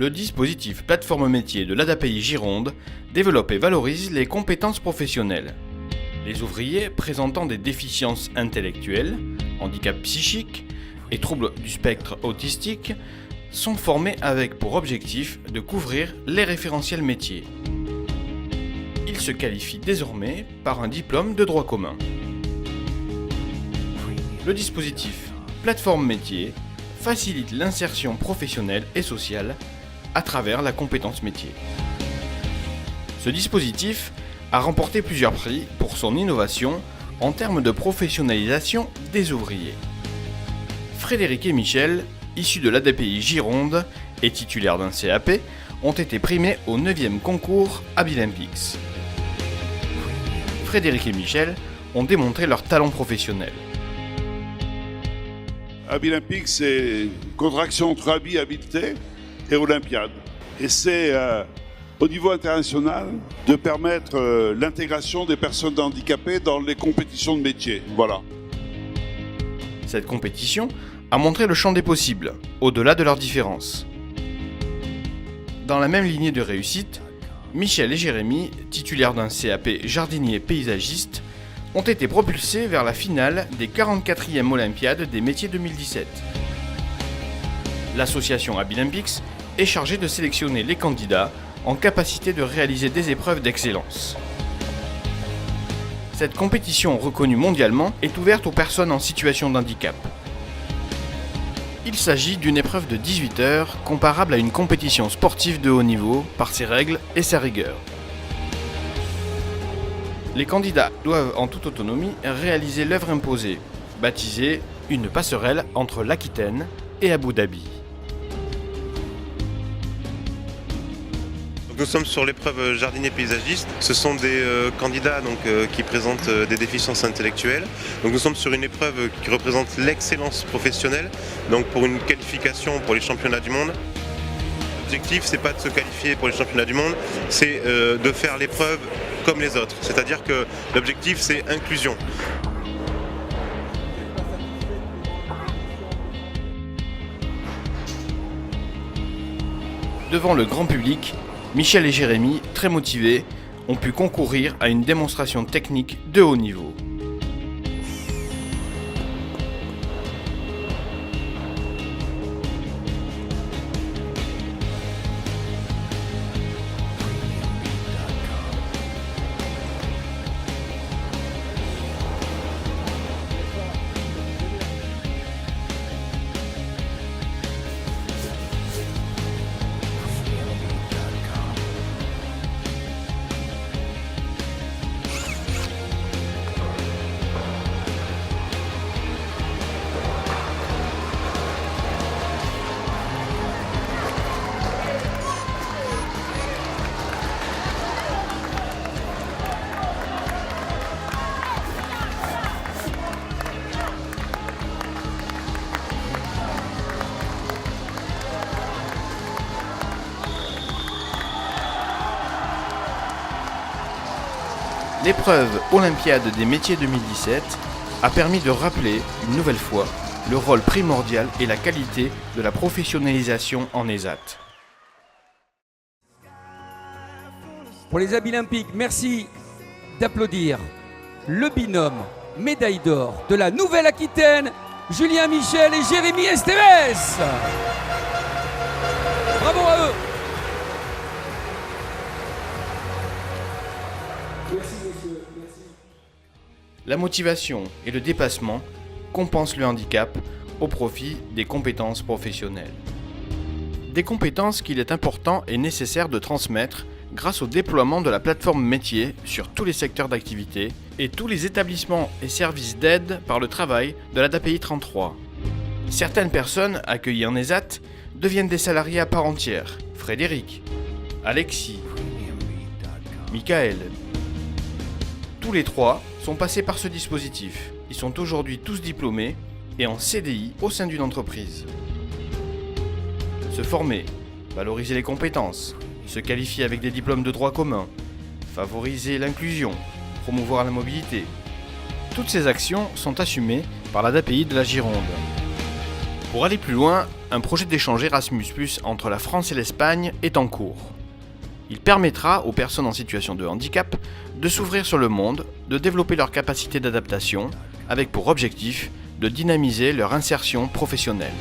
Le dispositif plateforme métier de l'ADAPI Gironde développe et valorise les compétences professionnelles. Les ouvriers présentant des déficiences intellectuelles, handicap psychique et troubles du spectre autistique sont formés avec pour objectif de couvrir les référentiels métiers. Ils se qualifient désormais par un diplôme de droit commun. Le dispositif plateforme métier facilite l'insertion professionnelle et sociale à travers la compétence métier. Ce dispositif a remporté plusieurs prix pour son innovation en termes de professionnalisation des ouvriers. Frédéric et Michel, issus de l'ADAPI Gironde et titulaires d'un CAP, ont été primés au 9e concours Abilympics. Frédéric et Michel ont démontré leur talent professionnel. Abilympics, c'est une contraction entre Abi, habileté, et Olympiade. Et c'est au niveau international de permettre l'intégration des personnes handicapées dans les compétitions de métier. Voilà. Cette compétition a montré le champ des possibles, au-delà de leurs différences. Dans la même lignée de réussite, Michel et Jérémy, titulaires d'un CAP jardinier paysagiste, ont été propulsés vers la finale des 44e Olympiades des métiers 2017. L'association Abilympics est chargée de sélectionner les candidats en capacité de réaliser des épreuves d'excellence. Cette compétition reconnue mondialement est ouverte aux personnes en situation de handicap. Il s'agit d'une épreuve de 18 heures comparable à une compétition sportive de haut niveau par ses règles et sa rigueur. Les candidats doivent en toute autonomie réaliser l'œuvre imposée, baptisée une passerelle entre l'Aquitaine et Abu Dhabi. Nous sommes sur l'épreuve jardinier paysagiste. Ce sont des candidats qui présentent des déficiences intellectuelles. Donc nous sommes sur une épreuve qui représente l'excellence professionnelle, donc pour une qualification pour les championnats du monde. L'objectif, c'est pas de se qualifier pour les championnats du monde, c'est de faire l'épreuve comme les autres. C'est-à-dire que l'objectif, c'est inclusion. Devant le grand public, Michel et Jérémy, très motivés, ont pu concourir à une démonstration technique de haut niveau. L'épreuve Olympiade des métiers 2017 a permis de rappeler une nouvelle fois le rôle primordial et la qualité de la professionnalisation en ESAT. Pour les Abilympiques, merci d'applaudir le binôme médaille d'or de la Nouvelle-Aquitaine, Julien Michel et Jérémy Esteves. Bravo à eux. La motivation et le dépassement compensent le handicap au profit des compétences professionnelles. Des compétences qu'il est important et nécessaire de transmettre grâce au déploiement de la plateforme métier sur tous les secteurs d'activité et tous les établissements et services d'aide par le travail de l'ADAPI 33. Certaines personnes accueillies en ESAT deviennent des salariés à part entière. Frédéric, Alexis, Michael. Tous les trois sont passés par ce dispositif. Ils sont aujourd'hui tous diplômés et en CDI au sein d'une entreprise. Se former, valoriser les compétences, se qualifier avec des diplômes de droit commun, favoriser l'inclusion, promouvoir la mobilité. Toutes ces actions sont assumées par l'ADAPI de la Gironde. Pour aller plus loin, un projet d'échange Erasmus+ entre la France et l'Espagne est en cours. Il permettra aux personnes en situation de handicap de s'ouvrir sur le monde, de développer leurs capacités d'adaptation, avec pour objectif de dynamiser leur insertion professionnelle.